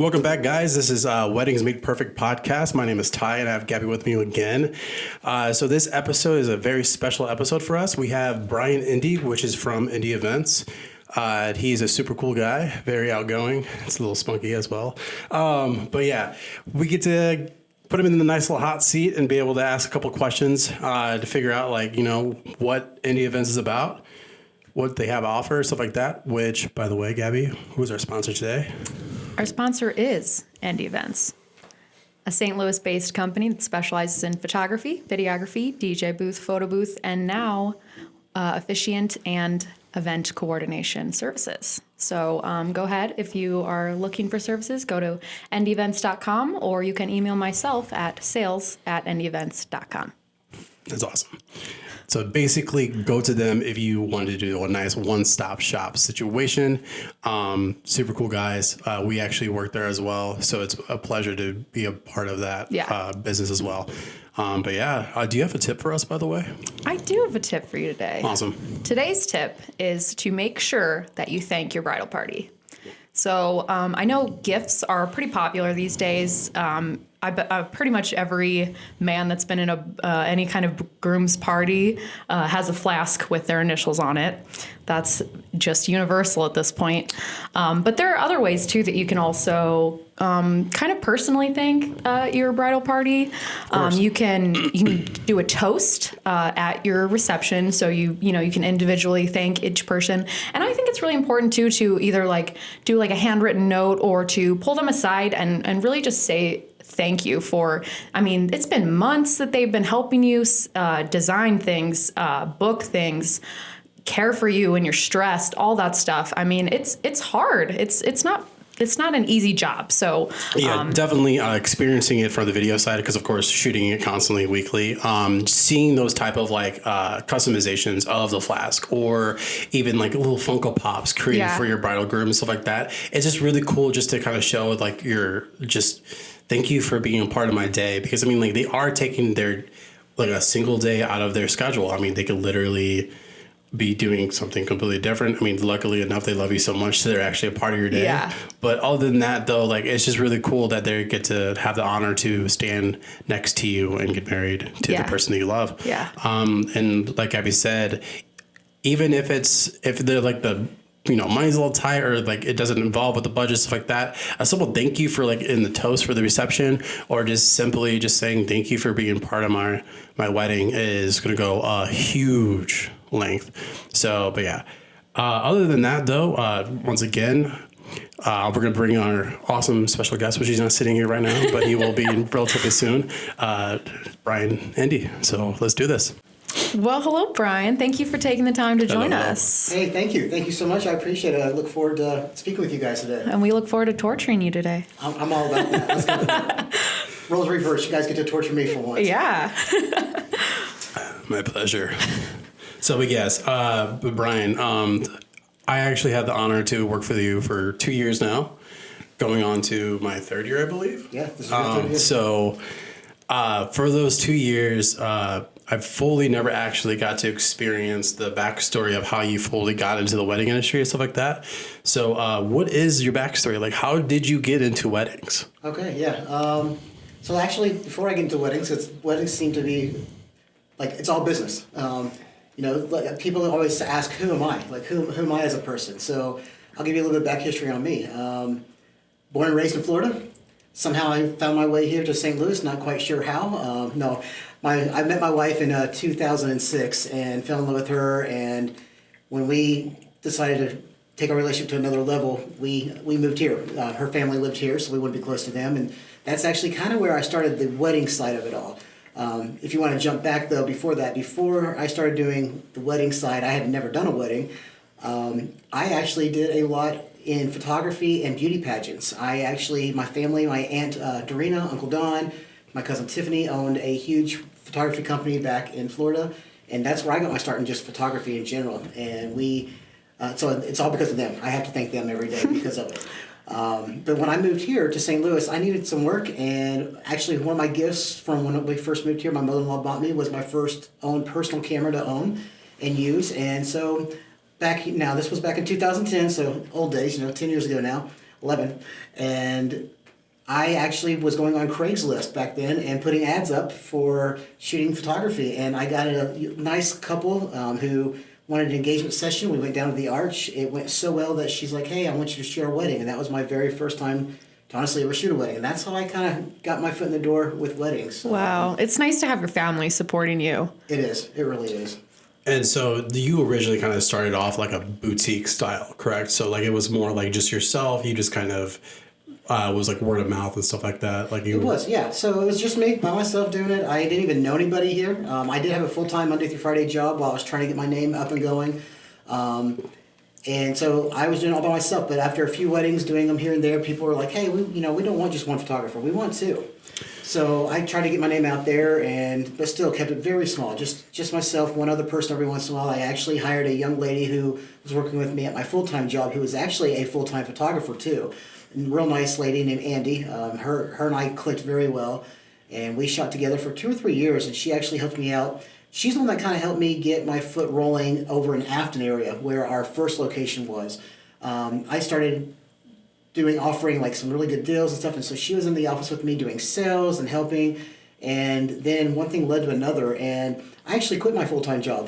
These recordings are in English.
Welcome back, guys. This is Weddings Made Perfect podcast. My name is Ty, and I have Gabby with me again. So this episode is a very special episode for us. We have Bryon Endy, which is from Endy Events. He's a super cool guy, very outgoing. It's a little spunky as well. But yeah, we get to put him in the nice little hot seat and be able to ask a couple questions to figure out, what Endy Events is about, what they have to offer, stuff like that. Which, by the way, Gabby, who's our sponsor today? Our sponsor is Endy Events, a St. Louis-based company that specializes in photography, videography, DJ booth, photo booth, and now officiant and event coordination services. So go ahead. If you are looking for services, go to endyevents.com, or you can email myself at sales@endyevents.com. That's awesome. So basically, go to them if you want to do a nice one-stop shop situation. Super cool guys. We actually work there as well, so it's a pleasure to be a part of that business as well. Do you have a tip for us, by the way? I do have a tip for you today. Awesome. Today's tip is to make sure that you thank your bridal party. So I know gifts are pretty popular these days. Pretty much every man that's been in any kind of groom's party has a flask with their initials on it. That's just universal at this point. But there are other ways too that you can also kind of personally thank your bridal party. You can do a toast at your reception, so you can individually thank each person. And I think it's really important too to either do a handwritten note or to pull them aside and really just say thank you for, it's been months that they've been helping you design things, book things, care for you when you're stressed, all that stuff. It's hard. It's not an easy job. So definitely experiencing it from the video side, because of course shooting it constantly weekly, seeing those type of customizations of the flask, or even little Funko Pops created for your bridal groom and stuff like that. It's just really cool just to kind of show you're just thank you for being a part of my day, because they are taking their a single day out of their schedule. They could literally be doing something completely different. Luckily enough, they love you so much, so they're actually a part of your day. Yeah. But other than that, though, it's just really cool that they get to have the honor to stand next to you and get married to the person that you love. Yeah. And like Gabby said, even if they're the money's a little tight, or it doesn't involve with the budget, stuff like that, a simple thank you for in the toast for the reception, or just simply just saying thank you for being part of my wedding is going to go a huge length. So, other than that, though, once again, we're going to bring our awesome special guest, which he's not sitting here right now, but he will be relatively soon, Bryon Endy. So let's do this. Well, hello, Bryon. Thank you for taking the time to join us. Hey, thank you. Thank you so much. I appreciate it. I look forward to speaking with you guys today. And we look forward to torturing you today. I'm all about that. Let's go. Roles reverse. You guys get to torture me for once. Yeah. My pleasure. So, yes, Bryon, I actually had the honor to work for you for 2 years now, going on to my third year, I believe. Yeah, this is your third year. So, for those 2 years, I fully never actually got to experience the backstory of how you fully got into the wedding industry and stuff like that. So what is your backstory? How did you get into weddings? Okay, yeah. So actually, before I get into weddings seem to be, it's all business. People always ask, who am I? Who am I as a person? So I'll give you a little bit of back history on me. Born and raised in Florida. Somehow I found my way here to St. Louis, not quite sure how. I met my wife in 2006 and fell in love with her, and when we decided to take our relationship to another level, we moved here. Her family lived here, so we wanted to be close to them, and that's actually kind of where I started the wedding side of it all. If you want to jump back, though, before I started doing the wedding side, I had never done a wedding. I actually did a lot in photography and beauty pageants. My family, my aunt Dorina, Uncle Don, my cousin Tiffany owned a huge photography company back in Florida, and that's where I got my start in just photography in general. And so it's all because of them. I have to thank them every day because of it. But when I moved here to St. Louis, I needed some work, and actually one of my gifts from when we first moved here, my mother-in-law bought me, was my first own personal camera to own and use. And so this was back in 2010, so old days, 10 years ago now. 11, and I actually was going on Craigslist back then and putting ads up for shooting photography, and I got a nice couple who wanted an engagement session. We went down to the Arch. It went so well that she's like, "Hey, I want you to shoot our wedding," and that was my very first time to honestly ever shoot a wedding, and that's how I kind of got my foot in the door with weddings. Wow. It's nice to have your family supporting you. It is. It really is. And so you originally kind of started off like a boutique style, correct? So like it was more like just yourself. You just kind of was like word of mouth and stuff like that. Like you. It was, yeah. So it was just me by myself doing it. I didn't even know anybody here. I did have a full-time Monday through Friday job while I was trying to get my name up and going. And so I was doing it all by myself. But after a few weddings, doing them here and there, people were like, "Hey, we don't want just one photographer. We want two." So I tried to get my name out there, but still kept it very small. Just myself, one other person every once in a while. I actually hired a young lady who was working with me at my full-time job, who was actually a full-time photographer too. A real nice lady named Andy. Her and I clicked very well, and we shot together for 2 or 3 years, and she actually helped me out. She's the one that kind of helped me get my foot rolling over in Afton area, where our first location was. I started offering like some really good deals and stuff, and so she was in the office with me doing sales and helping, and then one thing led to another, and I actually quit my full-time job.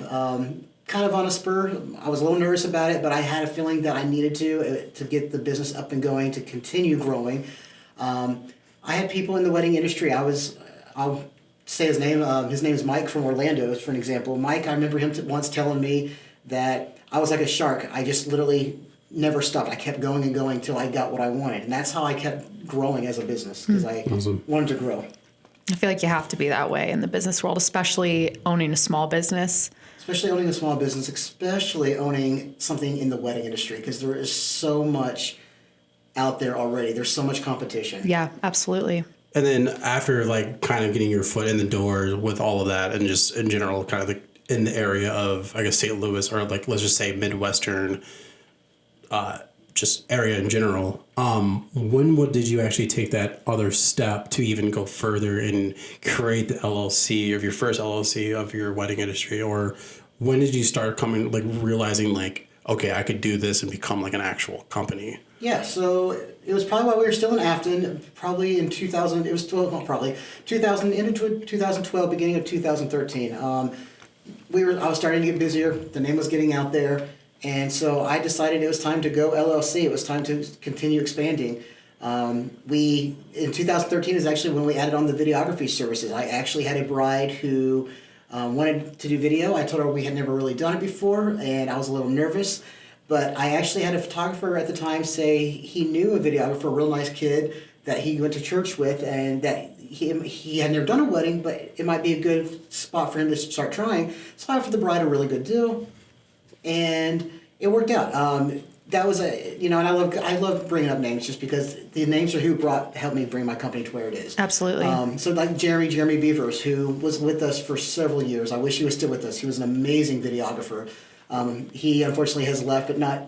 Kind of on a spur. I was a little nervous about it, but I had a feeling that I needed to get the business up and going, to continue growing. I had people in the wedding industry. I'll say his name. His name is Mike from Orlando, for an example. Mike, I remember him once telling me that I was like a shark. I just literally never stopped. I kept going and going until I got what I wanted, and that's how I kept growing as a business, because I wanted to grow. I feel like you have to be that way in the business world, especially owning a small business. Especially owning a small business, especially owning something in the wedding industry, because there is so much out there already. There's so much competition. Yeah, absolutely. And then after like kind of getting your foot in the door with all of that, and just in general, kind of like in the area of, I guess, St. Louis, or like let's just say Midwestern, just area in general. Did you actually take that other step to even go further and create the LLC, of your first LLC of your wedding industry? Or when did you start realizing like, okay, I could do this and become like an actual company? Yeah, so it was probably while we were still in Afton, probably in 2000, it was 2000, into 2012, beginning of 2013. I was starting to get busier, the name was getting out there, and so I decided it was time to go LLC. It was time to continue expanding. In 2013 is actually when we added on the videography services. I actually had a bride who wanted to do video. I told her we had never really done it before, and I was a little nervous. But I actually had a photographer at the time say he knew a videographer, a real nice kid that he went to church with, and that he had never done a wedding, but it might be a good spot for him to start trying. So I offered the bride a really good deal, and it worked out. That was and I love bringing up names just because the names are who helped me bring my company to where it is. Absolutely. So like Jeremy Beavers, who was with us for several years. I wish he was still with us. He was an amazing videographer. He unfortunately has left, but not,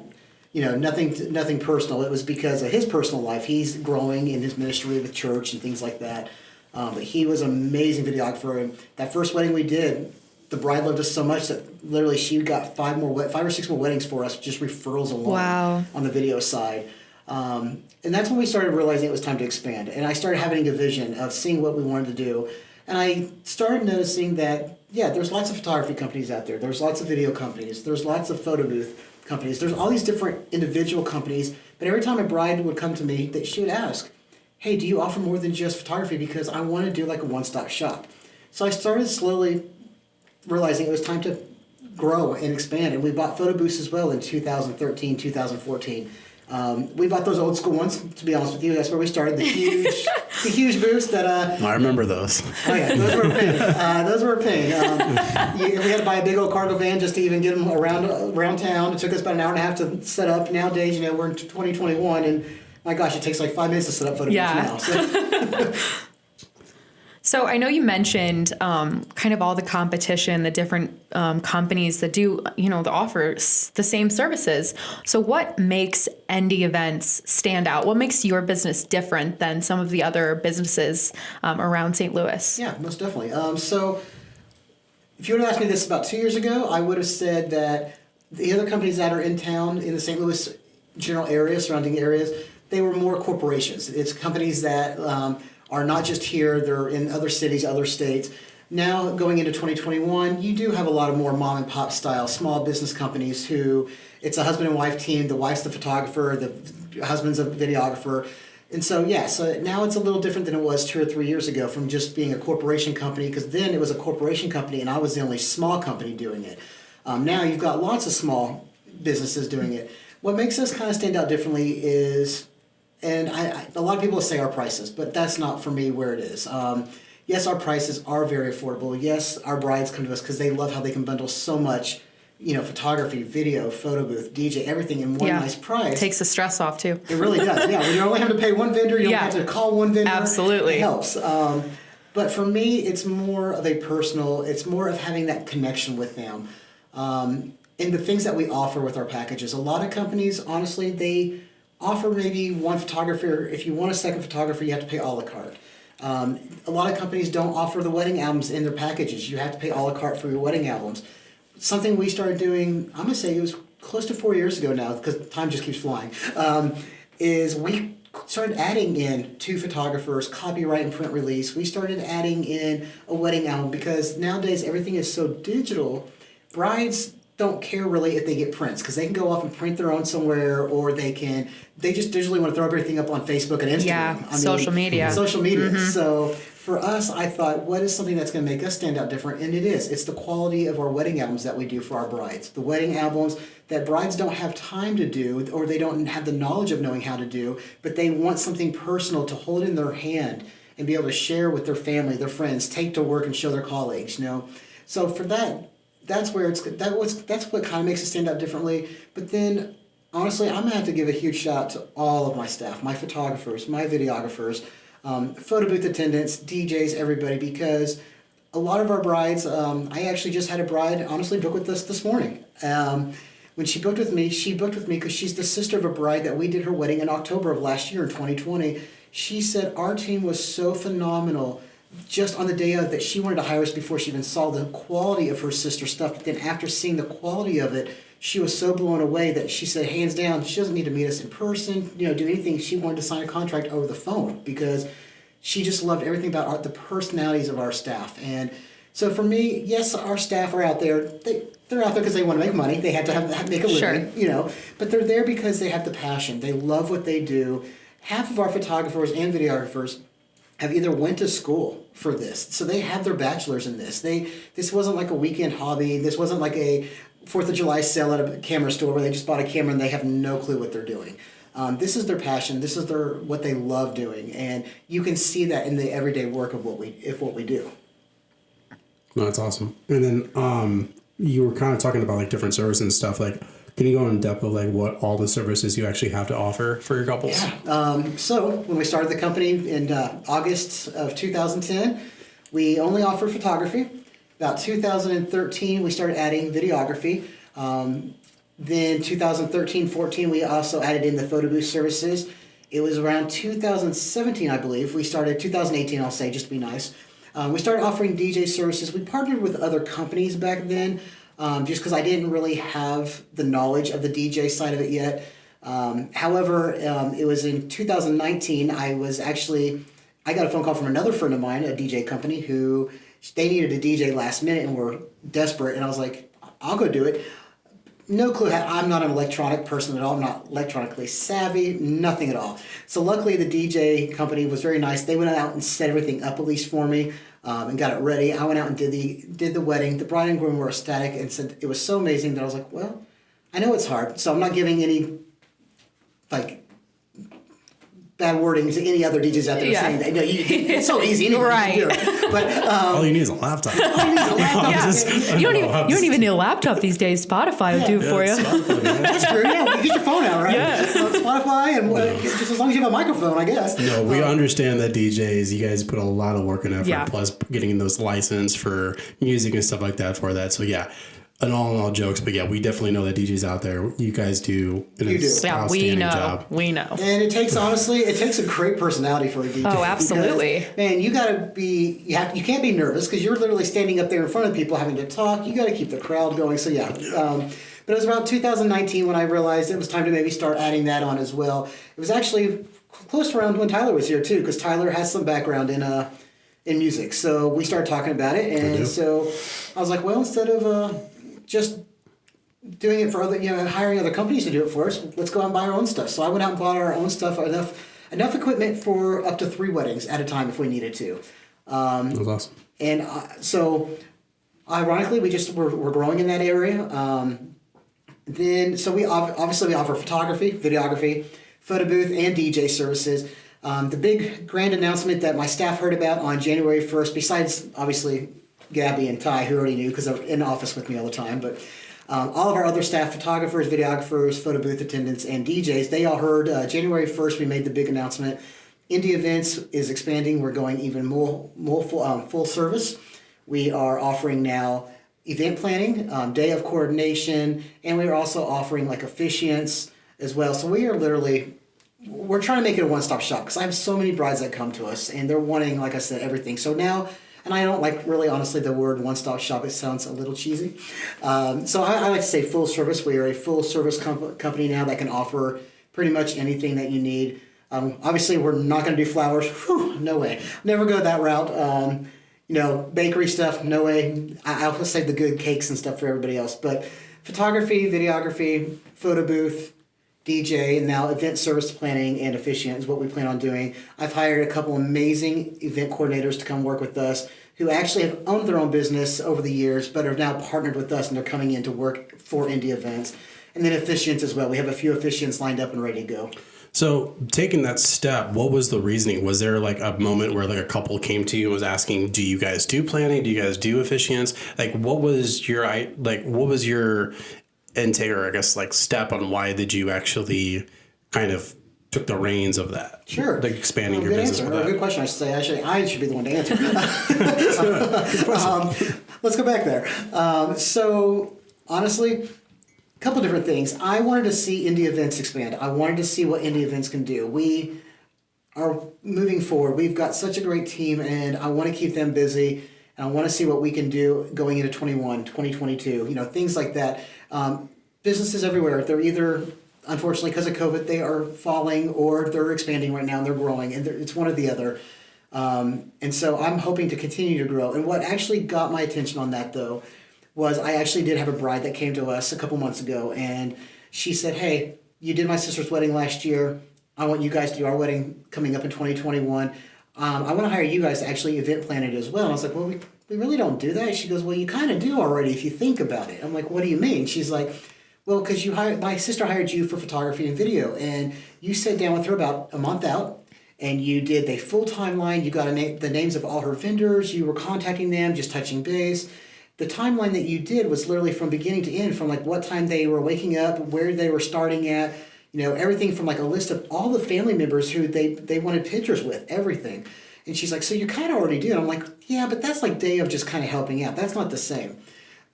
nothing personal. It was because of his personal life. He's growing in his ministry with church and things like that. But he was an amazing videographer. And that first wedding we did, the bride loved us so much that literally she got 5 or 6 more weddings for us, just referrals alone. Wow. On the video side. And that's when we started realizing it was time to expand. And I started having a vision of seeing what we wanted to do. And I started noticing that, there's lots of photography companies out there. There's lots of video companies. There's lots of photo booth companies. There's all these different individual companies. But every time a bride would come to me, she would ask, "Hey, do you offer more than just photography? Because I want to do like a one-stop shop." So I started slowly realizing it was time to grow and expand. And we bought photo booths as well in 2013, 2014. We bought those old school ones, to be honest with you. That's where we started, the huge booths that... I remember those. Oh yeah, those were a pain. We had to buy a big old cargo van just to even get them around town. It took us about an hour and a half to set up. Nowadays, we're in 2021, and my gosh, it takes like 5 minutes to set up photo booths now. So. So I know you mentioned kind of all the competition, the different companies that do, that offer the same services. So what makes Endy Events stand out? What makes your business different than some of the other businesses around St. Louis? Yeah, most definitely. So if you would have asked me this about 2 years ago, I would have said that the other companies that are in town in the St. Louis general area, surrounding areas, they were more corporations. It's companies that are not just here, they're in other cities, other states. Now, going into 2021, you do have a lot of more mom and pop style small business companies who it's a husband and wife team. The wife's the photographer, the husband's a videographer. And so, yeah, so now it's a little different than it was 2 or 3 years ago from just being a corporation company, because then it was a corporation company and I was the only small company doing it. Now you've got lots of small businesses doing it. What makes us kind of stand out differently is, and a lot of people say our prices, but that's not for me where it is. Yes, our prices are very affordable. Yes, our brides come to us because they love how they can bundle so much, photography, video, photo booth, DJ, everything in one nice price. It takes the stress off too. It really does. Yeah, when you only have to pay one vendor, you don't have to call one vendor. Absolutely. It helps. But for me, it's more of a personal, it's more of having that connection with them. And the things that we offer with our packages. A lot of companies, honestly, they offer maybe one photographer. If you want a second photographer, you have to pay a la carte. A lot of companies don't offer the wedding albums in their packages. You have to pay a la carte for your wedding albums. Something we started doing, I'm going to say it was close to 4 years ago now, because time just keeps flying, is we started adding in 2 photographers, copyright and print release. We started adding in a wedding album because nowadays everything is so digital. Brides don't care really if they get prints because they can go off and print their own somewhere, or they just digitally want to throw everything up on Facebook and Instagram. Yeah, social media. Social media. Mm-hmm. So for us, I thought, what is something that's going to make us stand out different? And it is. It's the quality of our wedding albums that we do for our brides. The wedding albums that brides don't have time to do, or they don't have the knowledge of knowing how to do, but they want something personal to hold in their hand and be able to share with their family, their friends, take to work and show their colleagues, So for that, that's what kind of makes it stand out differently. But then, honestly, I'm going to have to give a huge shout out to all of my staff, my photographers, my videographers, photo booth attendants, DJs, everybody, because a lot of our brides, I actually just had a bride, honestly, book with us this morning. When she booked with me because she's the sister of a bride that we did her wedding in October of last year in 2020. She said our team was so phenomenal just on the day of that she wanted to hire us before she even saw the quality of her sister's stuff. But then after seeing the quality of it, she was so blown away that she said, hands down, she doesn't need to meet us in person, do anything. She wanted to sign a contract over the phone because she just loved everything about the personalities of our staff. And so for me, yes, our staff are out there. They're out there because they want to make money. They have to make a living, But they're there because they have the passion. They love what they do. Half of our photographers and videographers have either went to school for this, so they have their bachelor's in this. This wasn't like a weekend hobby. This wasn't like a 4th of July sale at a camera store where they just bought a camera and they have no clue what they're doing. This is their passion. This is what they love doing, and you can see that in the everyday work of what we do. No, that's awesome. And then you were kind of talking about like different services and stuff. Like, can you go in depth of like what all the services you actually have to offer for your couples? Yeah. So when we started the company in August of 2010, we only offered photography. About 2013, we started adding videography. Then 2013-14, we also added in the photo booth services. It was around 2017, I believe. We started 2018, I'll say, just to be nice. We started offering DJ services. We partnered with other companies back then. Just because I didn't really have the knowledge of the DJ side of it yet. However, it was in 2019, I got a phone call from another friend of mine, a DJ company, who they needed a DJ last minute and were desperate. And I was like, I'll go do it. No clue. I'm not an electronic person at all. I'm not electronically savvy, nothing at all. So luckily the DJ company was very nice. They went out and set everything up at least for me. And got it ready. I went out and did the wedding. The bride and groom were ecstatic and said it was so amazing that I was like, well, I know it's hard, so I'm not giving any bad wording to any other DJs out there saying that. It's so easy. Anyway, right. You can do it. But all you need is a laptop. You don't even need a laptop these days. Spotify will do it for you. That's true. Yeah, get your phone out, right? Yeah. Spotify, and just as long as you have a microphone, I guess. No, we understand that DJs, you guys put a lot of work and effort, plus getting those license for music and stuff like that for that. So yeah. And all jokes, but yeah, we definitely know that DJs out there, you guys do an outstanding job. We know. And it takes a great personality for a DJ. Oh, absolutely. Because, man, you can't be nervous because you're literally standing up there in front of people having to talk. You got to keep the crowd going. So yeah, But it was around 2019 when I realized it was time to maybe start adding that on as well. It was actually close around when Tyler was here too, because Tyler has some background in music. So we started talking about it, and so I was like, well, instead of just doing it for other, hiring other companies to do it for us, let's go out and buy our own stuff. So I went out and bought our own stuff, enough equipment for up to 3 weddings at a time if we needed to. That was awesome. And so, ironically, we're growing in that area. So we offer photography, videography, photo booth, and DJ services. The big grand announcement that my staff heard about on January 1st, besides obviously Gabby and Ty, who already knew because they're in the office with me all the time, but all of our other staff, photographers, videographers, photo booth attendants, and DJs, they all heard January 1st we made the big announcement. Endy Events is expanding. We're going even more full service. We are offering now event planning, day of coordination, and we are also offering like officiants as well. So we're trying to make it a one-stop shop because I have so many brides that come to us and they're wanting, like I said, everything. So now, and I don't like really honestly the word one-stop shop. It sounds a little cheesy. So I like to say full service. We are a full service company now that can offer pretty much anything that you need. Obviously, we're not going to do flowers. Whew, no way. Never go that route. Bakery stuff, no way. I'll save the good cakes and stuff for everybody else. But photography, videography, photo booth, DJ, and now event service planning and officiant is what we plan on doing. I've hired a couple amazing event coordinators to come work with us who actually have owned their own business over the years, but are now partnered with us and they're coming in to work for Endy Events. And then officiants as well. We have a few officiants lined up and ready to go. So taking that step, what was the reasoning? Was there like a moment where like a couple came to you and was asking, do you guys do planning? Do you guys do officiants? Like what was your intake or I guess like step on why did you actually kind of took the reins of that? Sure. Like expanding your business with that. Good question, I should say. Actually, I should be the one to answer. Let's go back there. So honestly, couple different things. I wanted to see Endy Events expand. I wanted to see what Endy Events can do. We are moving forward. We've got such a great team, and I want to keep them busy, and I want to see what we can do going into 2022, things like that. Businesses everywhere, they're either, unfortunately, because of COVID, they are falling, or they're expanding right now, and they're growing, and it's one or the other. And so I'm hoping to continue to grow. And what actually got my attention on that, though, was I actually did have a bride that came to us a couple months ago, and she said, hey, you did my sister's wedding last year. I want you guys to do our wedding coming up in 2021. I want to hire you guys to actually event plan it as well. And I was like, well, we really don't do that. She goes, well, you kind of do already if you think about it. I'm like, what do you mean? She's like, well, because my sister hired you for photography and video, and you sat down with her about a month out, and you did the full timeline. You got the names of all her vendors. You were contacting them, just touching base. The timeline that you did was literally from beginning to end, from like what time they were waking up, where they were starting at, everything from like a list of all the family members who they wanted pictures with, everything. And she's like, so you kind of already do. And I'm like, yeah, but that's like day of just kind of helping out. That's not the same.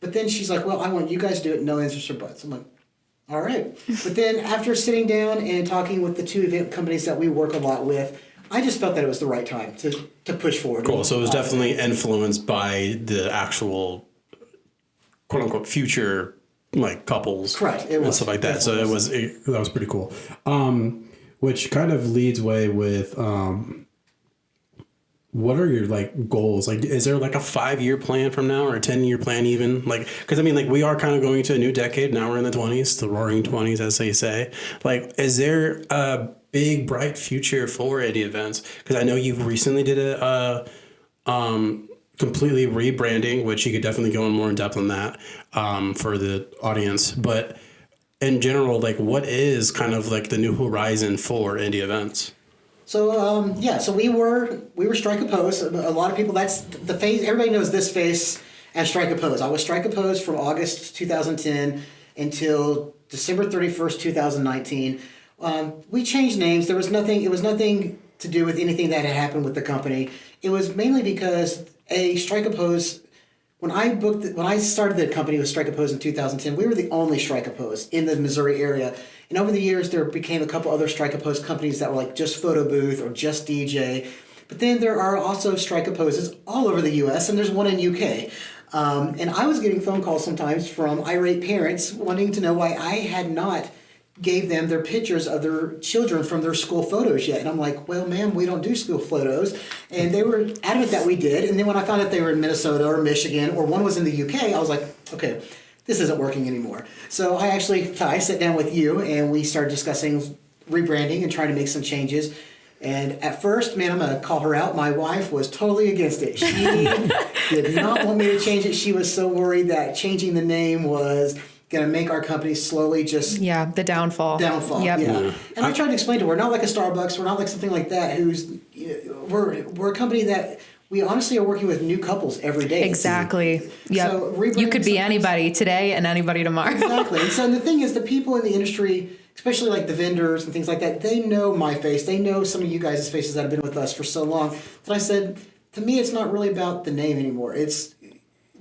But then she's like, well, I want you guys to do it, no answers or buts. I'm like, all right. But then after sitting down and talking with the 2 event companies that we work a lot with, I just felt that it was the right time to push forward. Cool. So it was definitely influenced by the actual quote unquote future like couples. Correct. It was. And stuff like that. So that was pretty cool. Which kind of leads way with what are your like goals? Like, is there like a 5-year plan from now or a 10-year plan even? Like, because I mean, like we are kind of going into a new decade. Now we're in the 20s, the roaring 20s, as they say. Like, is there a big bright future for Endy Events? Because I know you recently did a completely rebranding, which you could definitely go in more in depth on that for the audience. But in general, like what is kind of like the new horizon for Endy Events? So so we were Strike a Pose. A lot of people, that's the face. Everybody knows this face as Strike a Pose. I was Strike a Pose from August 2010 until December 31st, 2019. We changed names. It was nothing to do with anything that had happened with the company. It was mainly because Strike a Pose. When I started the company with Strike a Pose in 2010, we were the only Strike a Pose in the Missouri area. And over the years, there became a couple other Strike a Pose companies that were like just photo booth or just DJ. But then there are also Strike a Poses all over the U.S. and there's one in UK. And I was getting phone calls sometimes from irate parents wanting to know why I had not gave them their pictures of their children from their school photos yet. And I'm like, well, ma'am, we don't do school photos. And they were adamant that we did. And then when I found out they were in Minnesota or Michigan, or one was in the UK, I was like, okay, this isn't working anymore. So I sat down with you and we started discussing rebranding and trying to make some changes. And at first, man, I'm going to call her out. My wife was totally against it. She did not want me to change it. She was so worried that changing the name was going to make our company slowly just... Yeah, the downfall. Yep. Yeah. And I tried to explain to her, we're not like a Starbucks. We're not like something like that. We're a company that we honestly are working with new couples every day. Exactly. Yeah. So you could be anybody today and anybody tomorrow. Exactly. And so the thing is, the people in the industry, especially like the vendors and things like that, they know my face. They know some of you guys' faces that have been with us for so long that I said, to me, it's not really about the name anymore. It's...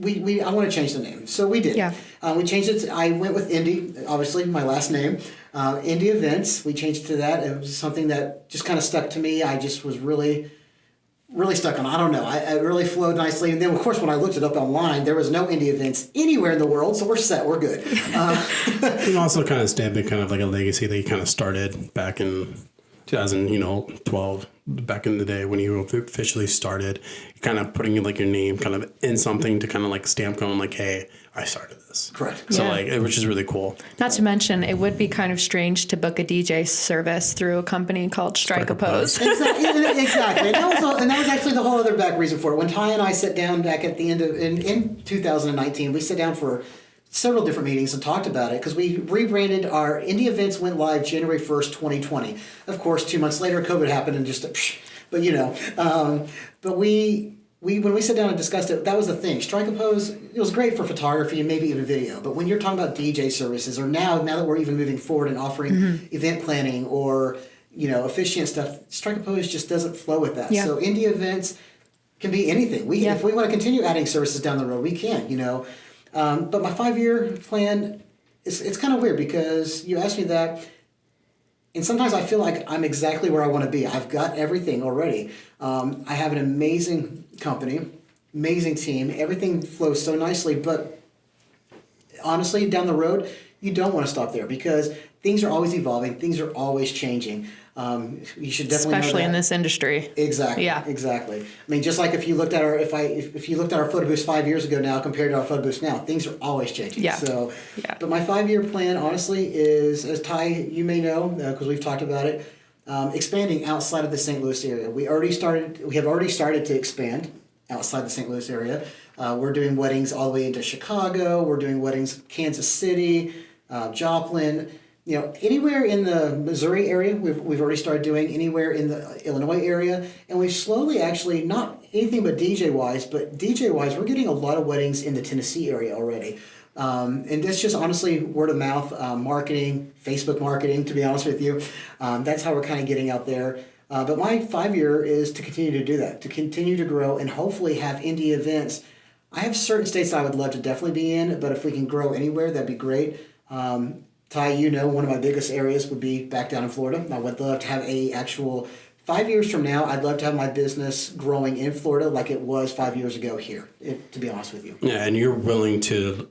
I want to change the name. So we did. Yeah. We changed it. I went with Endy, obviously, my last name. Endy Events. We changed it to that. It was something that just kind of stuck to me. I just was really, really stuck on. I don't know. It really flowed nicely. And then, of course, when I looked it up online, there was no Endy Events anywhere in the world. So we're set. We're good. And also kind of stamping kind of like a legacy that you kind of started back in 2012, back in the day when you officially started, kind of putting like your name kind of in something to kind of like stamp going like, hey, I started this. Correct. So Yeah. which is really cool. Not to mention, it would be kind of strange to book a DJ service through a company called Strike a Pose. Exactly. And that was actually the whole other back reason for it. When Ty and I sat down back at the end of, in 2019, we sat down for several different meetings and talked about it because we rebranded. Our Endy Events went live January 1st, 2020. Of course, 2 months later, COVID happened and just, but but when we sat down and discussed it, that was the thing. Strike a Pose, it was great for photography and maybe even video. But when you're talking about DJ services, or now that we're even moving forward and offering event planning or, officiant stuff, Strike a Pose just doesn't flow with that. Yeah. So Endy Events can be anything. If we want to continue adding services down the road, we can, But my 5-year plan, it's kind of weird because you asked me that, and sometimes I feel like I'm exactly where I want to be. I've got everything already. I have an amazing company, amazing team. Everything flows so nicely, but honestly, down the road, you don't want to stop there because things are always evolving. Things are always changing. You should definitely Especially know in that. this industry. Exactly. Yeah. Exactly. I mean, just like if you looked at our if you looked at our photo booths 5 years ago now compared to our photo booths now, things are always changing. Yeah. So, Yeah. But my 5-year plan, honestly, is, as Ty, you may know because we've talked about it, expanding outside of the St. Louis area. We have already started to expand outside the St. Louis area. We're doing weddings all the way into Chicago. We're doing weddings Kansas City, Joplin. Anywhere in the Missouri area, we've already started doing, anywhere in the Illinois area, and we've slowly actually, not anything but DJ-wise, we're getting a lot of weddings in the Tennessee area already. And that's just honestly word of mouth, marketing, Facebook marketing, to be honest with you. That's how we're kind of getting out there. But my 5-year is to continue to do that, to continue to grow and hopefully have Endy Events. I have certain states I would love to definitely be in, but if we can grow anywhere, that'd be great. Ty, one of my biggest areas would be back down in Florida. I would love to have a actual 5 years from now. I'd love to have my business growing in Florida like it was 5 years ago here. To be honest with you. Yeah, and you're willing to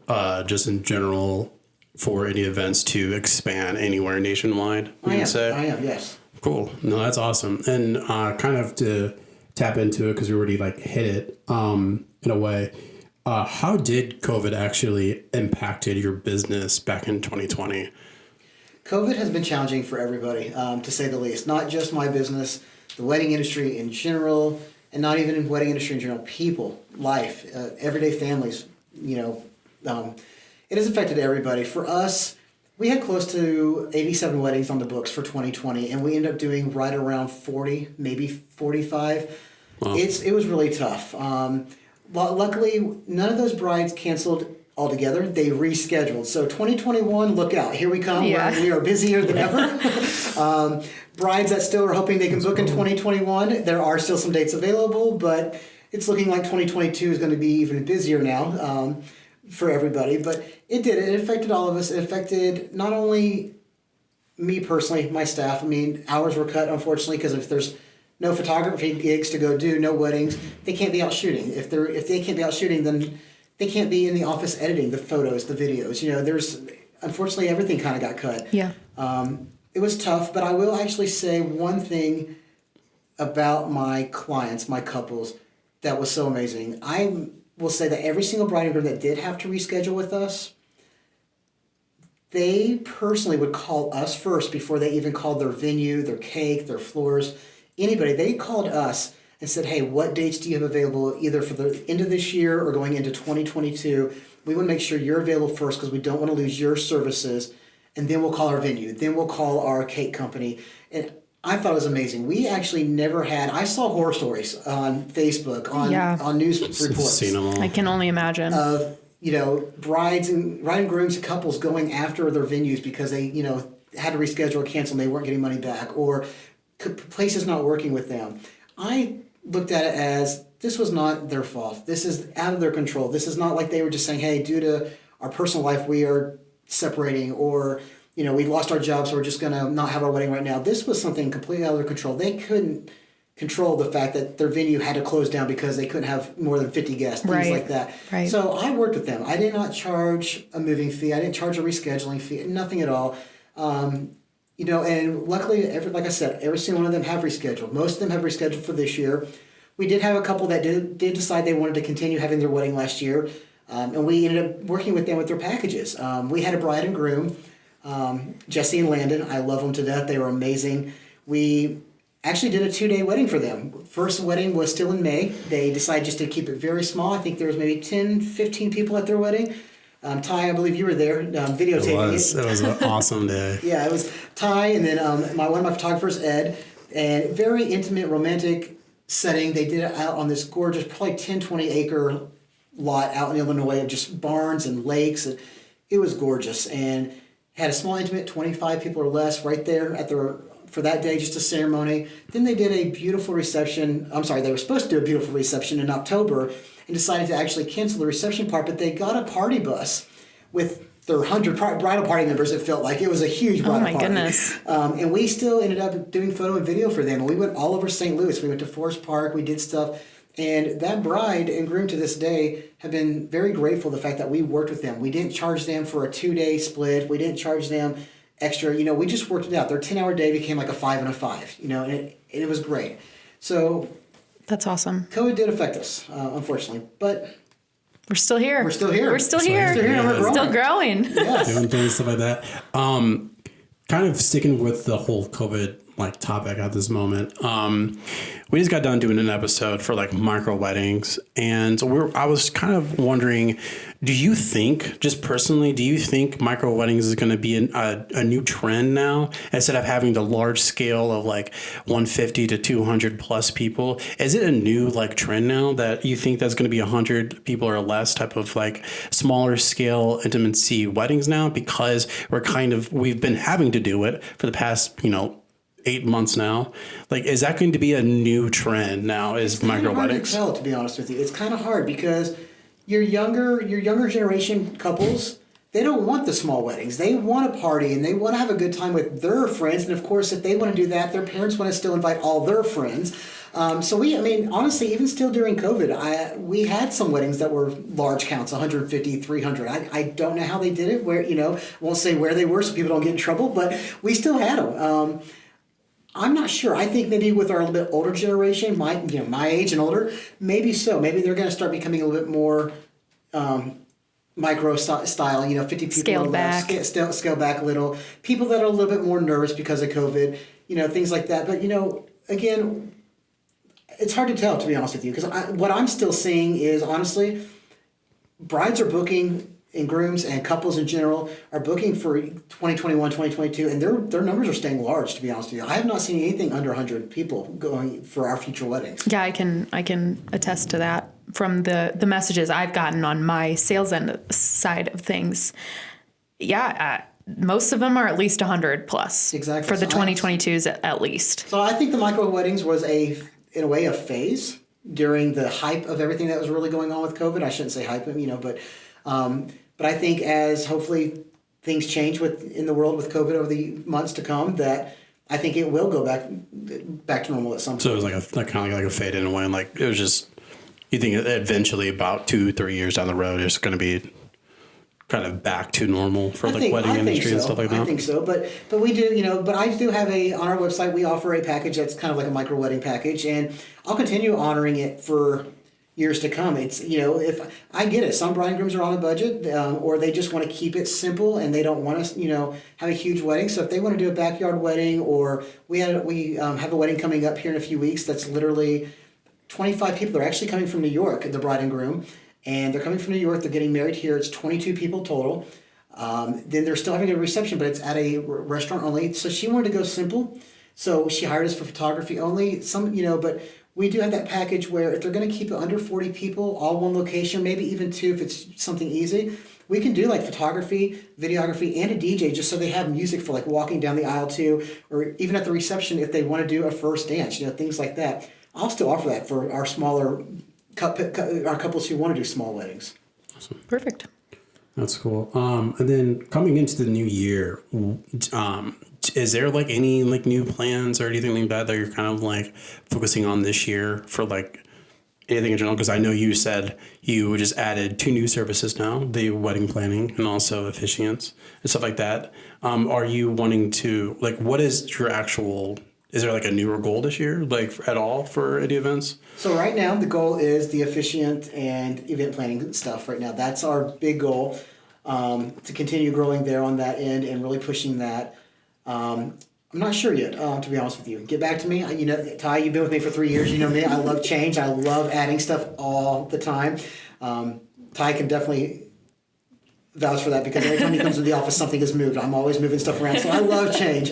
just in general for any events to expand anywhere nationwide. I am. Yes. Cool. No, that's awesome. And kind of to tap into it because we already hit it in a way. How did COVID actually impacted your business back in 2020? COVID has been challenging for everybody, to say the least. Not just my business, the wedding industry in general, and not even in the wedding industry in general. People, life, everyday families. It has affected everybody. For us, we had close to 87 weddings on the books for 2020, and we ended up doing right around 40, maybe 45. Wow. It was really tough. Luckily, none of those brides canceled altogether. They rescheduled. So 2021, look out. Here we come. Yeah. We are busier than ever. Brides that still are hoping they can book in 2021, there are still some dates available, but it's looking like 2022 is going to be even busier now for everybody. But it did. It affected all of us. It affected not only me personally, my staff. I mean, hours were cut, unfortunately, because if there's no photography gigs to go do, no weddings, they can't be out shooting. If they can't be out shooting, then they can't be in the office editing the photos, the videos. You know, there's unfortunately everything kind of got cut. Yeah. It was tough, but I will actually say one thing about my clients, my couples, that was so amazing. I will say that every single bride and groom that did have to reschedule with us, they personally would call us first before they even called their venue, their cake, their floors, anybody. They called us and said, hey, what dates do you have available either for the end of this year or going into 2022? We want to make sure you're available first because we don't want to lose your services. And then we'll call our venue. Then we'll call our cake company. And I thought it was amazing. We actually never had, I saw horror stories on Facebook, on news reports. Seen them all. I can only imagine. Of, you know, bride and grooms, couples going after their venues because they, you know, had to reschedule or cancel and they weren't getting money back, or places not working with them. I looked at it as this was not their fault. This is out of their control. This is not like they were just saying, hey, due to our personal life, we are separating, or, you know, we lost our jobs, so we're just going to not have our wedding right now. This was something completely out of their control. They couldn't control the fact that their venue had to close down because they couldn't have more than 50 guests, things like that. Right. So I worked with them. I did not charge a moving fee. I didn't charge a rescheduling fee, nothing at all. You know, and luckily, like I said, every single one of them have rescheduled. Most of them have rescheduled for this year. We did have a couple that did decide they wanted to continue having their wedding last year, and we ended up working with them with their packages. We had a bride and groom, Jesse and Landon. I love them to death. They were amazing. We actually did a 2-day wedding for them. First wedding was still in May. They decided just to keep it very small. I think there was maybe 10, 15 people at their wedding. Ty, I believe you were there videotaping it. It was an awesome day. Yeah, it was Ty, and then one of my photographers, Ed, and very intimate, romantic setting. They did it out on this gorgeous, probably 10, 20 acre lot out in Illinois of just barns and lakes. And it was gorgeous, and had a small, intimate, 25 people or less right there at their for that day, just a ceremony. Then they did a beautiful reception. I'm sorry, they were supposed to do a beautiful reception in October and decided to actually cancel the reception part, but they got a party bus with their 100 bridal party members. It felt like it was a huge bridal party. Oh my goodness. And we still ended up doing photo and video for them. We went all over St. Louis. We went to Forest Park. We did stuff. And that bride and groom to this day have been very grateful for the fact that we worked with them. We didn't charge them for a 2-day split. We didn't charge them extra. You know, we just worked it out. Their 10-hour day became like a 5 and a 5, you know, and it was great. So that's awesome. COVID did affect us, unfortunately, but we're still here. We're still here. We're still here. Yeah. We're still growing. Yes. Doing things, stuff like that. Kind of sticking with the whole COVID topic at this moment. We just got done doing an episode for micro weddings, and I was kind of wondering, do you think, just personally, do you think micro weddings is going to be a new trend now instead of having the large scale of 150 to 200 plus people? Is it a new trend now that you think that's going to be 100 people or less type of smaller scale intimacy weddings now, because we've been having to do it for the past 8 months now? Is that going to be a new trend now? Is micro weddings? It's hard to tell, to be honest with you. It's kind of hard because your younger generation couples, they don't want the small weddings. They want a party and they want to have a good time with their friends. And of course, if they want to do that, their parents want to still invite all their friends. So honestly, even still during COVID, we had some weddings that were large counts, 150, 300. I don't know how they did it. I won't say where they were so people don't get in trouble, but we still had them. I'm not sure. I think maybe with our little bit older generation, my age and older, maybe so. Maybe they're going to start becoming a little bit more micro style, 50 people scaled back. Scale back a little. People that are a little bit more nervous because of COVID, things like that. But, again, it's hard to tell, to be honest with you, because what I'm still seeing is, honestly, brides are booking, and grooms and couples in general are booking for 2021, 2022, and their numbers are staying large, to be honest with you. I have not seen anything under 100 people going for our future weddings. Yeah, I can attest to that from the messages I've gotten on my sales end side of things. Yeah, most of them are at least 100 plus. Exactly. For the 2022s at least. So I think the micro weddings was in a way a phase during the hype of everything that was really going on with COVID. I shouldn't say hype, but I think as hopefully things change in the world with COVID over the months to come, that I think it will go back to normal at some point. So it was kind of like a fade in a way, it was just You think eventually, about 2-3 years down the road, it's going to be kind of back to normal for like wedding industry and stuff like that? I think so, but we do, but I do have on our website, we offer a package that's kind of like a micro wedding package, and I'll continue honoring it for years to come. It's, if I get it, some bride and grooms are on a budget, or they just want to keep it simple and they don't want to, have a huge wedding. So if they want to do a backyard wedding, or we have a wedding coming up here in a few weeks that's literally 25 people. They're actually coming from New York, the bride and groom. And they're coming from New York. They're getting married here. It's 22 people total. Then they're still having a reception, but it's at a restaurant only. So she wanted to go simple. So she hired us for photography only. But we do have that package where if they're going to keep it under 40 people, all one location, maybe even two if it's something easy, we can do like photography, videography, and a DJ just so they have music for like walking down the aisle too, or even at the reception if they want to do a first dance, things like that. I'll still offer that for our smaller our couples who want to do small weddings. Awesome. Perfect. That's cool. And then coming into the new year, is there like any like new plans or anything like that you're kind of like focusing on this year for like anything in general? Because I know you said you just added 2 new services now, the wedding planning and also officiants and stuff like that. Are you wanting to, like, what is your actual... Is there like a newer goal this year, like at all for Endy Events? So right now the goal is the officiant and event planning stuff right now. That's our big goal, to continue growing there on that end and really pushing that. I'm not sure yet, to be honest with you. Get back to me. Ty, you've been with me for 3 years. You know me. I love change. I love adding stuff all the time. Ty can definitely vouch for that because every time he comes to the office, something is moved. I'm always moving stuff around, so I love change.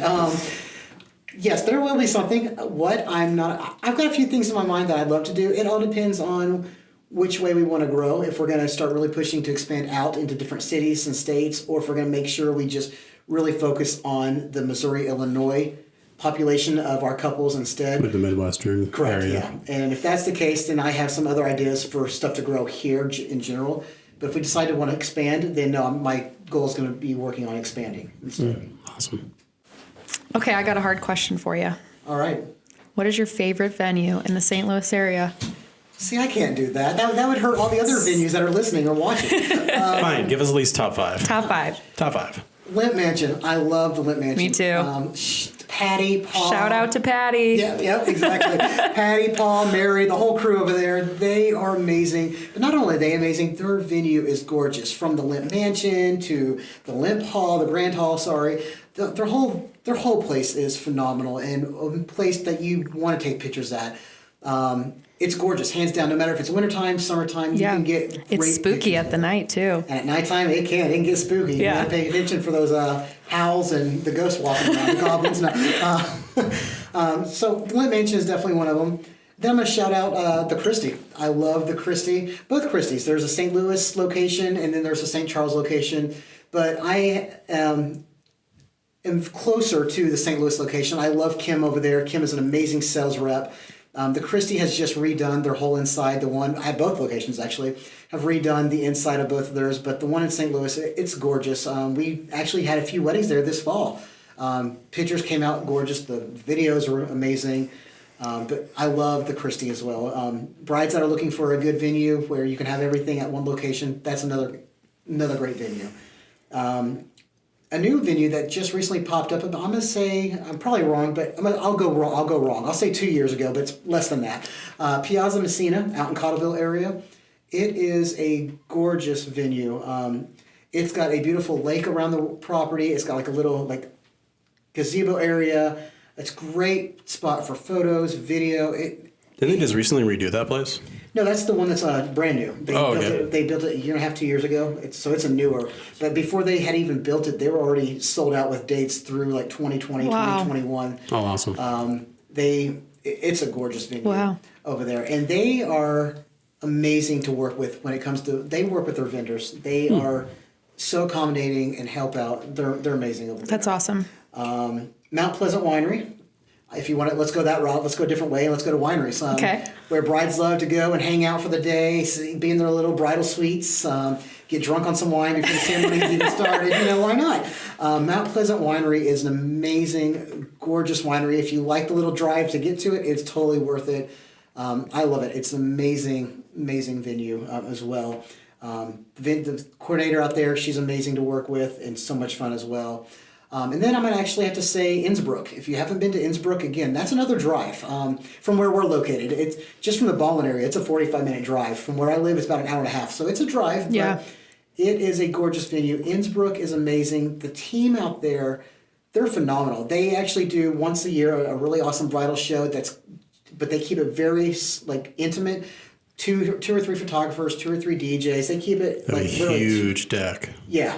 Yes, there will be something. I've got a few things in my mind that I'd love to do. It all depends on which way we want to grow. If we're going to start really pushing to expand out into different cities and states, or if we're going to make sure we just really focus on the Missouri, Illinois population of our couples instead. Like the Midwestern Correct, area. Yeah. And if that's the case, then I have some other ideas for stuff to grow here in general. But if we decide to want to expand, then my goal is going to be working on expanding instead. Awesome. Okay, I got a hard question for you. All right. What is your favorite venue in the St. Louis area? See, I can't do that. That would hurt all the other venues that are listening or watching. Fine, give us at least top 5. Top 5. Top 5. Limp Mansion. I love the Limp Mansion. Me too. Patty, Paul. Shout out to Patty. Yeah, exactly. Patty, Paul, Mary, the whole crew over there. They are amazing. But not only are they amazing, their venue is gorgeous. From the Limp Mansion to the Limp Hall, the Grand Hall, sorry. Their whole place is phenomenal and a place that you want to take pictures at. It's gorgeous, hands down. No matter if it's wintertime, summertime, you can get great It's spooky pictures. at the night too. And at nighttime, it can get spooky. You Yeah. gotta pay attention for those howls and the ghosts walking around, the goblins. So Limp Mansion is definitely one of them. Then I'm going to shout out the Christie. I love the Christie. Both Christies. There's a St. Louis location and then there's a St. Charles location. But I am closer to the St. Louis location. I love Kim over there. Kim is an amazing sales rep. The Christie has just redone their whole inside. I had both locations actually, have redone the inside of both of theirs, but the one in St. Louis, it's gorgeous. We actually had a few weddings there this fall. Pictures came out gorgeous. The videos were amazing. But I love the Christie as well. Brides that are looking for a good venue where you can have everything at one location, that's another great venue. A new venue that just recently popped up. I'm going to say, I'm probably wrong, but I'll go wrong. I'll say 2 years ago, but it's less than that. Piazza Messina out in Cottleville area. It is a gorgeous venue. It's got a beautiful lake around the property. It's got like a little gazebo area. It's a great spot for photos, video. Didn't they just recently redo that place? No, that's the one that's brand new. They built it a year and a half, 2 years ago. It's a newer. But before they had even built it, they were already sold out with dates through like 2020, Wow. 2021. Oh, awesome. It's a gorgeous venue Wow. over there. And they are amazing to work with when it comes to, they work with their vendors. They are so accommodating and help out. They're amazing over there. That's awesome. Mount Pleasant Winery. If you want to, let's go that route. Let's go a different way and let's go to wineries. Okay. Where brides love to go and hang out for the day, be in their little bridal suites, get drunk on some wine before the ceremony's even started. Why not? Mount Pleasant Winery is an amazing, gorgeous winery. If you like the little drive to get to it, it's totally worth it. I love it. It's an amazing amazing venue as well. The coordinator out there, she's amazing to work with and so much fun as well. And then I'm going to actually have to say Innsbruck. If you haven't been to Innsbruck, again, that's another drive from where we're located. It's just from the Ballin area. It's a 45-minute drive. From where I live, it's about an hour and a half. So it's a drive. Yeah. But it is a gorgeous venue. Innsbruck is amazing. The team out there, they're phenomenal. They actually do once a year a really awesome bridal show. But they keep it very like intimate. Two or three photographers, 2 or 3 DJs. They keep it like a huge deck. Yeah,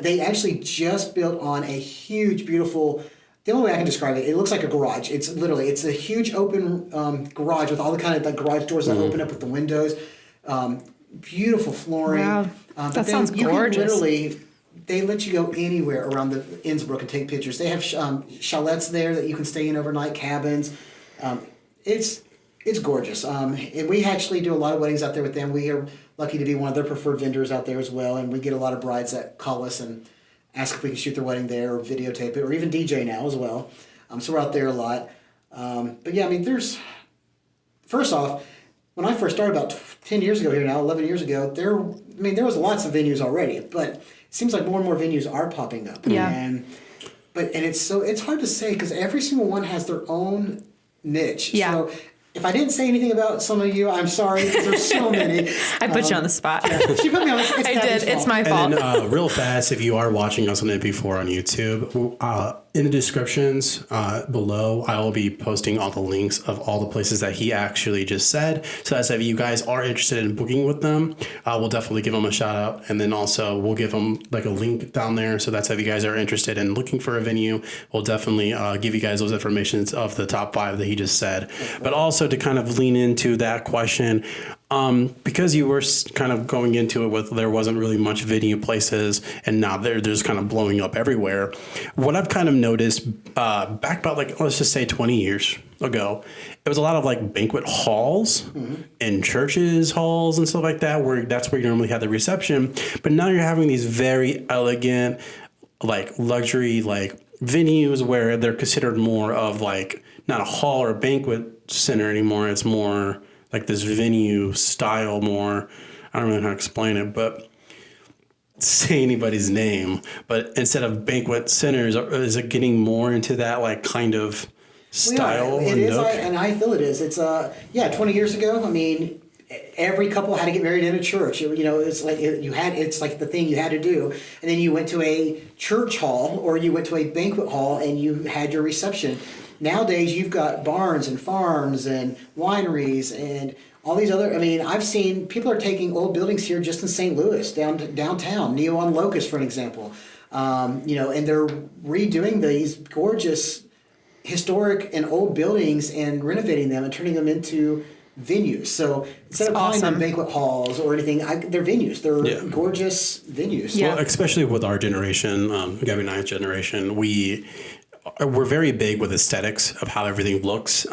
they actually just built on a huge, beautiful. The only way I can describe it, it looks like a garage. It's a huge open garage with all the kind of like garage doors that open up with the windows. Beautiful flooring. Wow, that sounds gorgeous. They let you go anywhere around the Innsbruck and take pictures. They have chalets there that you can stay in overnight, cabins. It's gorgeous. And we actually do a lot of weddings out there with them. We are lucky to be one of their preferred vendors out there as well. And we get a lot of brides that call us and ask if we can shoot their wedding there or videotape it or even DJ now as well. So we're out there a lot. But yeah, I mean, first off, when I first started about 10 years ago here now, 11 years ago, there was lots of venues already, but it seems like more and more venues are popping up. Yeah. And it's hard to say because every single one has their own niche. Yeah. So if I didn't say anything about some of you, I'm sorry because there's so many. I put you on the spot. She put me on the spot. I did. It's my fault. And then real fast, if you are watching us on Ep3 on YouTube, in the descriptions below, I will be posting all the links of all the places that he actually just said. So that's if you guys are interested in booking with them, we'll definitely give them a shout out. And then also we'll give them like a link down there. So that's if you guys are interested in looking for a venue, we'll definitely give you guys those informations of the top 5 that he just said. But also to kind of lean into that question, because you were kind of going into it with there wasn't really much venue places and now they're just kind of blowing up everywhere. What I've kind of noticed back about like, let's just say 20 years ago, it was a lot of like banquet halls and churches halls and stuff like that, where that's where you normally had the reception. But now you're having these very elegant, like luxury, like venues where they're considered more of like not a hall or a banquet center anymore. It's more like this venue style more. I don't really know how to explain it, but say anybody's name. But instead of banquet centers, is it getting more into that like kind of style? It is, and I feel it is. It's 20 years ago. I mean, every couple had to get married in a church. It's like it's like the thing you had to do, and then you went to a church hall or you went to a banquet hall and you had your reception. Nowadays, you've got barns and farms and wineries and all these other. I mean, I've seen people are taking old buildings here just in St. Louis, downtown, Neo on Locust, for an example. And they're redoing these gorgeous, historic and old buildings and renovating them and turning them into venues. So instead of calling them banquet halls or anything, they're venues. They're gorgeous venues. Yeah. Well, especially with our generation, Gabby and I's generation, we're very big with aesthetics of how everything looks.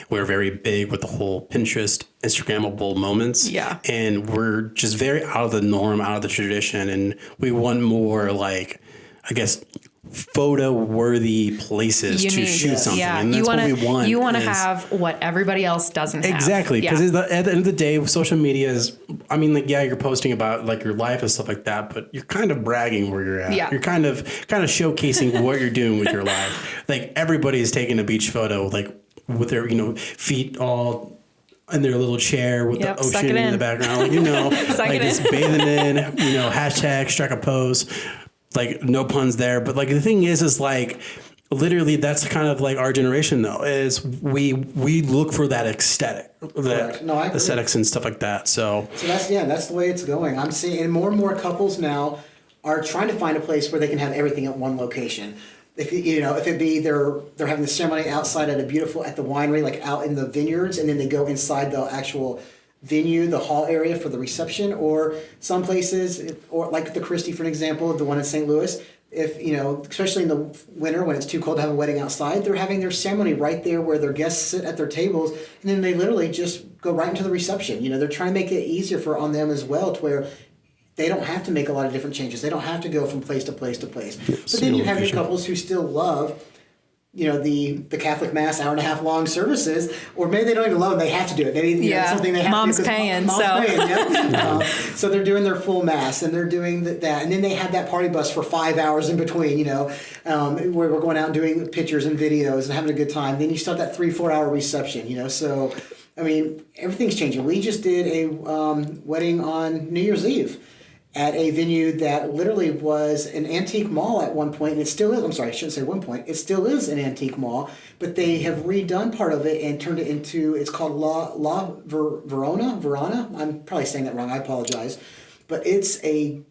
We're very big with the whole Pinterest, Instagrammable moments. Yeah. And we're just very out of the norm, out of the tradition. And we want more like, I guess, photo-worthy places to shoot something. Yeah. And that's what we want. You want to have what everybody else doesn't have. Exactly. Because at the end of the day, social media is, I mean, like, yeah, you're posting about like your life and stuff like that, but you're kind of bragging where you're at. Yeah. You're kind of showcasing what you're doing with your life. Like everybody's taking a beach photo, like with their, feet all in their little chair with the ocean in the background, like just bathing in, hashtag strike a pose. Like no puns there, but like the thing is like literally that's kind of like our generation though, is we look for that aesthetic, aesthetics and stuff like that. So that's the way it's going. I'm seeing more and more couples now are trying to find a place where they can have everything at one location. If it be they're having the ceremony outside at the winery, like out in the vineyards, and then they go inside the actual venue, the hall area for the reception, or some places, or like the Christie, for an example, the one in St. Louis, if, especially in the winter when it's too cold to have a wedding outside, they're having their ceremony right there where their guests sit at their tables, and then they literally just go right into the reception. They're trying to make it easier on them as well, to where they don't have to make a lot of different changes. They don't have to go from place to place to place. But then you have your couples who still love the Catholic Mass, hour and a half long services, or maybe they don't even love it, they have to do it. Maybe it's something they have Mom's to do. paying, Mom's paying, so they're doing their full Mass, and they're doing that. And then they have that party bus for 5 hours in between, where we're going out and doing pictures and videos and having a good time. Then you start that 3-4 hour reception, so, I mean, everything's changing. We just did a wedding on New Year's Eve at a venue that literally was an antique mall at one point, and it still is. I'm sorry, I shouldn't say one point. It still is an antique mall, but they have redone part of it and turned it into, it's called Verona. I'm probably saying that wrong. I apologize. But it's a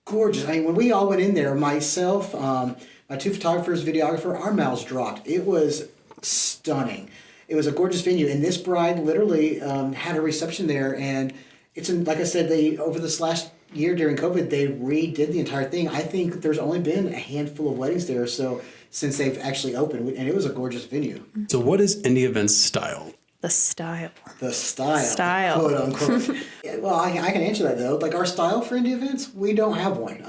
gorgeous, I mean, when we all went in there, myself, my 2 photographers, videographer, our mouths dropped. It was stunning. It was a gorgeous venue, and this bride literally had a reception there, and it's like I said, over this last year during COVID, they redid the entire thing. I think there's only been a handful of weddings there, so since they've actually opened, and it was a gorgeous venue. So what is Endy Events style? The style. The style. Quote unquote. Well, I can answer that though. Like our style for Endy Events, we don't have one.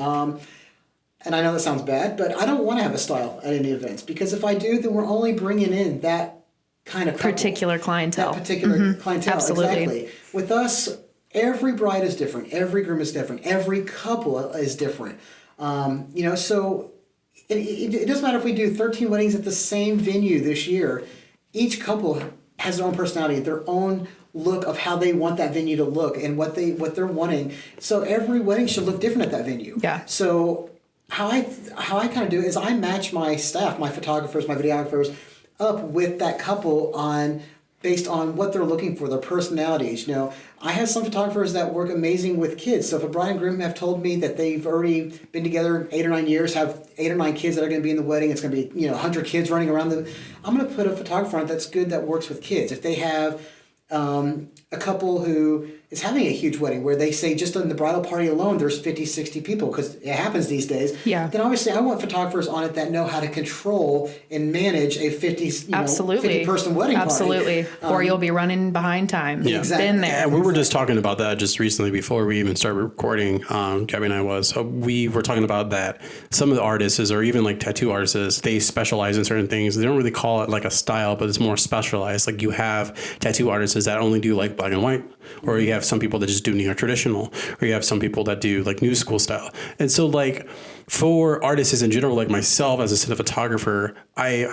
And I know that sounds bad, but I don't want to have a style at Endy Events, because if I do, then we're only bringing in that kind of couple, particular clientele. That particular clientele. Absolutely. Exactly. With us, every bride is different. Every groom is different. Every couple is different. So it doesn't matter if we do 13 weddings at the same venue this year. Each couple has their own personality, their own look of how they want that venue to look and what they're wanting. So every wedding should look different at that venue. Yeah. So how I kind of do it is I match my staff, my photographers, my videographers, up with that couple based on what they're looking for, their personalities. I have some photographers that work amazing with kids. So if a bride and groom have told me that they've already been together 8 or 9 years, have 8 or 9 kids that are going to be in the wedding, it's going to be 100 kids running around them, I'm going to put a photographer on it that's good, that works with kids. If they have a couple who is having a huge wedding where they say just on the bridal party alone there's 50, 60 people, because it happens these days, then obviously I want photographers on it that know how to control and manage a 50 person wedding Absolutely. party. Or you'll be running behind time. Yeah. Exactly. Been there. And we were just talking about that just recently before we even started recording. Gabby and I we were talking about that some of the artists, or even like tattoo artists, they specialize in certain things. They don't really call it like a style, but it's more specialized. Like you have tattoo artists that only do like black and white, or you have some people that just do neo traditional, or you have some people that do like new school style. And so like for artists in general, like myself as a cinematographer, I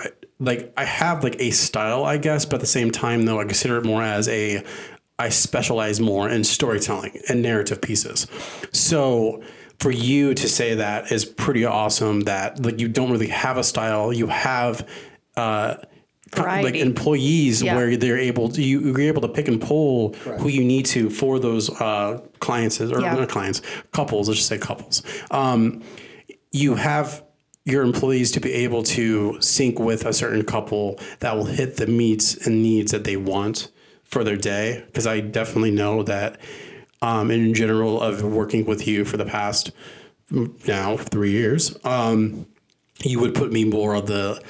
have like a style, I guess, but at the same time though, I consider it more as I specialize more in storytelling and narrative pieces. So for you to say that is pretty awesome, that like you don't really have a style, you have variety. Like employees where you're able to pick and pull who you need to for those clients, or not clients, couples. Let's just say couples. You have your employees to be able to sync with a certain couple that will hit the needs that they want for their day. Because I definitely know that in general, of working with you for the past now 3 years, you would put me more of the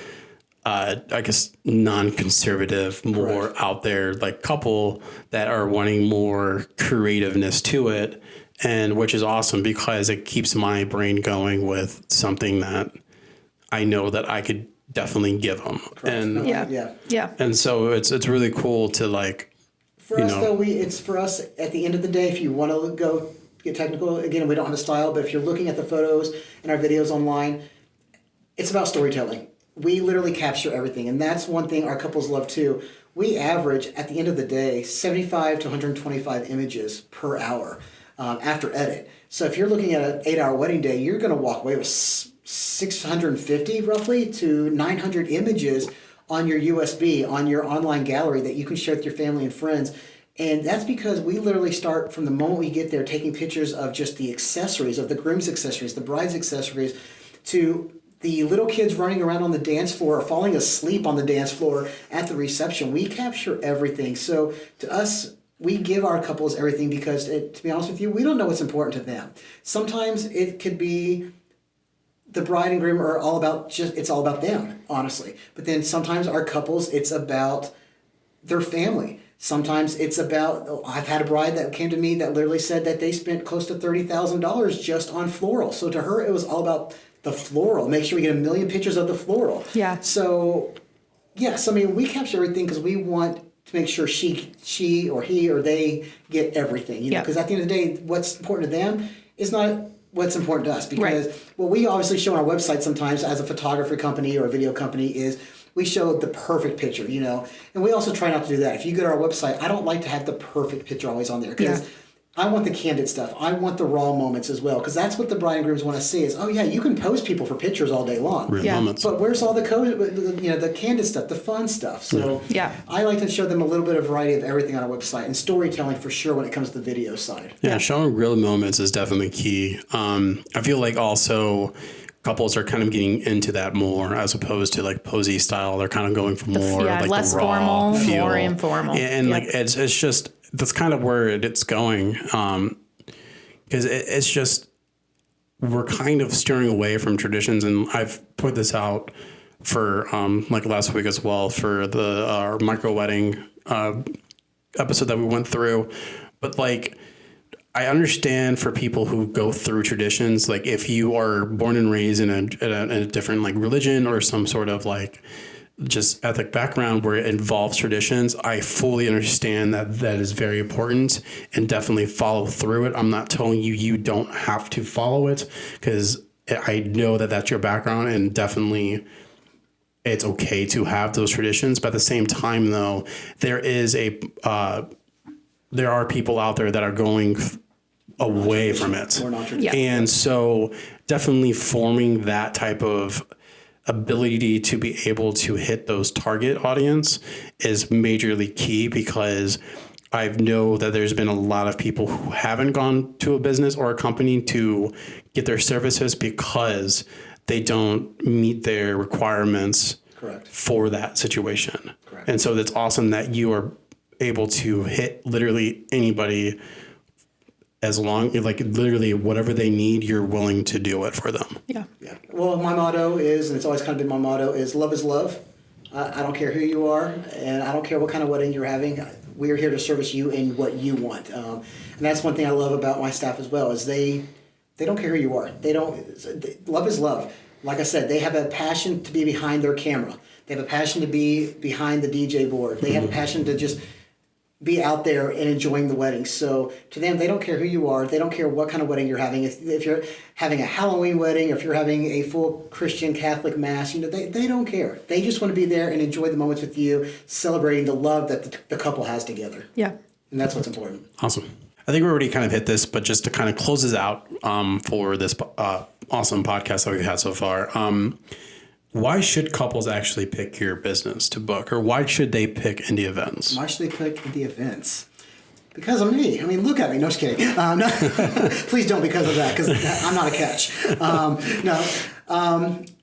I guess non-conservative, more out there like couple that are wanting more creativeness to it, and which is awesome because it keeps my brain going with something that I know that I could definitely give them. And and so it's really cool to like. For us though, it's for us at the end of the day. If you want to go get technical, again, we don't have a style, but if you're looking at the photos and our videos online, it's about storytelling. We literally capture everything, and that's one thing our couples love too. We average, at the end of the day, 75 to 125 images per hour after edit. So if you're looking at an 8-hour wedding day, you're going to walk away with 650 roughly to 900 images on your USB, on your online gallery that you can share with your family and friends. And that's because we literally start from the moment we get there taking pictures of just the accessories, of the groom's accessories, the bride's accessories, to the little kids running around on the dance floor or falling asleep on the dance floor at the reception. We capture everything. So to us, we give our couples everything because, to be honest with you, we don't know what's important to them. Sometimes it could be the bride and groom are all about it's all about them, honestly. But then sometimes our couples, it's about their family. Sometimes it's about, I've had a bride that came to me that literally said that they spent close to $30,000 just on floral. So to her, it was all about the floral. Make sure we get 1 million pictures of the floral. Yeah. So Yes, I mean, we capture everything because we want to make sure she or he or they get everything. You know, because at the end of the day, what's important to them is not what's important to us. Because what we obviously show on our website sometimes as a photography company or a video company is we show the perfect picture, you know. And we also try not to do that. If you go to our website, I don't like to have the perfect picture always on there because I want the candid stuff. I want the raw moments as well, because that's what the bride and grooms want to see is, oh yeah, you can post people for pictures all day long. Real moments. But where's all the the candid stuff, the fun stuff? So I like to show them a little bit of variety of everything on our website, and storytelling for sure when it comes to the video side. Yeah, showing real moments is definitely key. I feel like also couples are kind of getting into that more as opposed to like posy style. They're kind of going for more like less the raw formal, feel. more informal. And like it's just that's kind of where it's going. Because it's just we're kind of steering away from traditions, and I've put this out for like last week as well for the our micro wedding episode that we went through. But like I understand for people who go through traditions, like if you are born and raised in a different like religion or some sort of like just ethnic background where it involves traditions, I fully understand that that is very important and definitely follow through it. I'm not telling you you don't have to follow it because I know that that's your background and definitely it's okay to have those traditions. But at the same time, though, there are people out there that are going away from it. And so definitely forming that type of ability to be able to hit those target audience is majorly key, because I know that there's been a lot of people who haven't gone to a business or a company to get their services because they don't meet their requirements for that situation. And so that's awesome that you are able to hit literally anybody, as long like literally whatever they need, you're willing to do it for them. Yeah. Well, my motto is, and it's always kind of been my motto, is love is love. I don't care who you are, and I don't care what kind of wedding you're having. We are here to service you in what you want. And that's one thing I love about my staff as well, is they don't care who you are. Love is love. Like I said, they have a passion to be behind their camera. They have a passion to be behind the DJ board. They have a passion to just be out there and enjoying the wedding. So to them, they don't care who you are. They don't care what kind of wedding you're having. If you're having a Halloween wedding, or if you're having a full Christian Catholic mass, they don't care. They just want to be there and enjoy the moments with you, celebrating the love that the couple has together. Yeah. And that's what's important. Awesome. I think we already kind of hit this, but just to kind of close this out for this awesome podcast that we've had so far. Why should couples actually pick your business to book, or why should they pick Endy Events? Why should they pick Endy Events? Because of me. I mean, look at me. No, just kidding. No, please don't because of that, because I'm not a catch.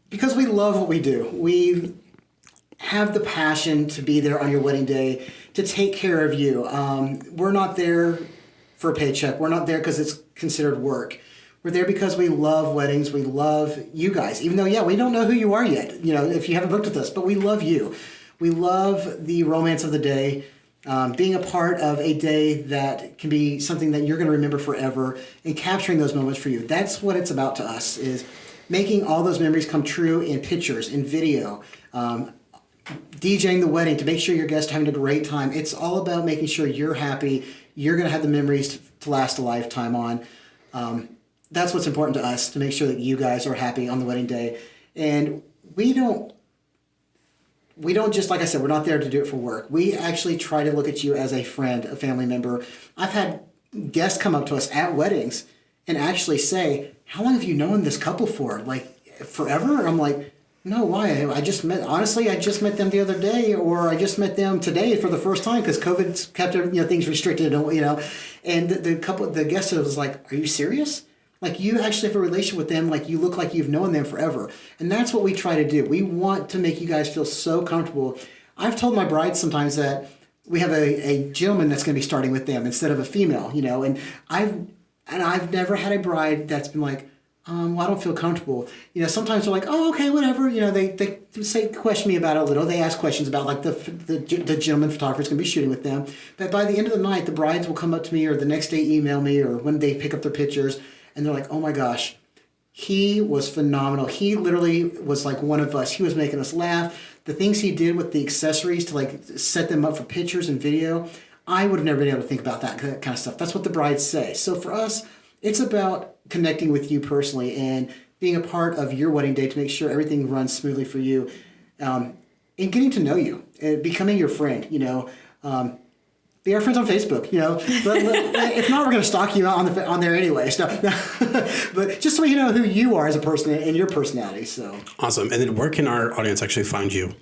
Because we love what we do. We have the passion to be there on your wedding day, to take care of you. We're not there for a paycheck. We're not there because it's considered work. We're there because we love weddings. We love you guys, even though, we don't know who you are yet, if you haven't booked with us, but we love you. We love the romance of the day, being a part of a day that can be something that you're going to remember forever, and capturing those moments for you. That's what it's about to us, is making all those memories come true in pictures, in video, DJing the wedding to make sure your guests are having a great time. It's all about making sure you're happy. You're going to have the memories to last a lifetime on. That's what's important to us, to make sure that you guys are happy on the wedding day. And we don't just, like I said, we're not there to do it for work. We actually try to look at you as a friend, a family member. I've had guests come up to us at weddings and actually say, how long have you known this couple for? Like, forever? And I'm like, no, why? I just met them the other day, or I just met them today for the first time because COVID's kept things restricted, and the guest was like, are you serious? Like, you actually have a relationship with them, like you look like you've known them forever. And that's what we try to do. We want to make you guys feel so comfortable. I've told my brides sometimes that we have a gentleman that's going to be starting with them instead of a female, and I've never had a bride that's been like, well, I don't feel comfortable. Sometimes they're like, oh, okay, whatever. They question me about it a little. They ask questions about like the gentleman photographer's going to be shooting with them. But by the end of the night, the brides will come up to me, or the next day email me, or when they pick up their pictures, and they're like, oh my gosh, He was phenomenal. He literally was like one of us. He was making us laugh. The things he did with the accessories to like set them up for pictures and video, I would have never been able to think about that kind of stuff. That's what the brides say. So for us, it's about connecting with you personally and being a part of your wedding day to make sure everything runs smoothly for you, and getting to know you and becoming your friend. Be our friends on Facebook, But if not, we're going to stalk you on there anyway. So, but just so you know who you are as a person and your personality. So Awesome. And then where can our audience actually find you?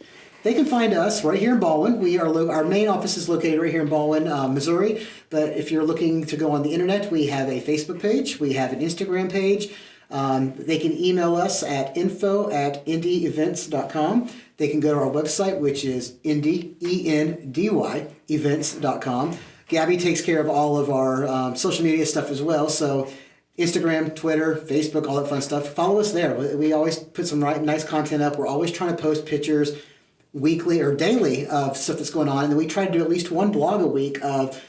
they can find us right here in Baldwin. Our main office is located right here in Baldwin, Missouri. But if you're looking to go on the internet, we have a Facebook page. We have an Instagram page. They can email us at info@endyevents.com. They can go to our website, which is Endy, E-N-D-Y, events.com. Gabby takes care of all of our social media stuff as well. So Instagram, Twitter, Facebook, all that fun stuff. Follow us there. We always put some nice content up. We're always trying to post pictures weekly or daily of stuff that's going on. And then we try to do at least one blog a week of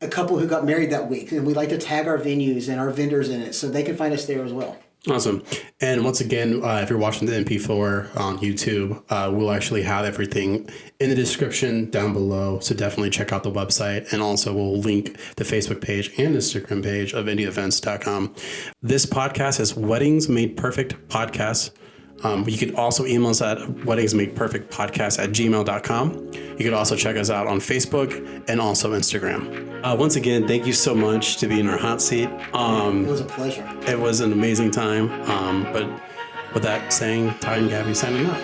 a couple who got married that week. And we like to tag our venues and our vendors in it. So they can find us there as well. Awesome. And once again, if you're watching the MP4 on YouTube, we'll actually have everything in the description down below. So definitely check out the website. And also we'll link the Facebook page and Instagram page of endyevents.com. This podcast is Weddings Made Perfect Podcast. You could also email us at weddingsmadeperfectpodcast@gmail.com. You could also check us out on Facebook and also Instagram. Once again, thank you so much to be in our hot seat. It was a pleasure. It was an amazing time. But with that saying, Ty and Gabby signing up.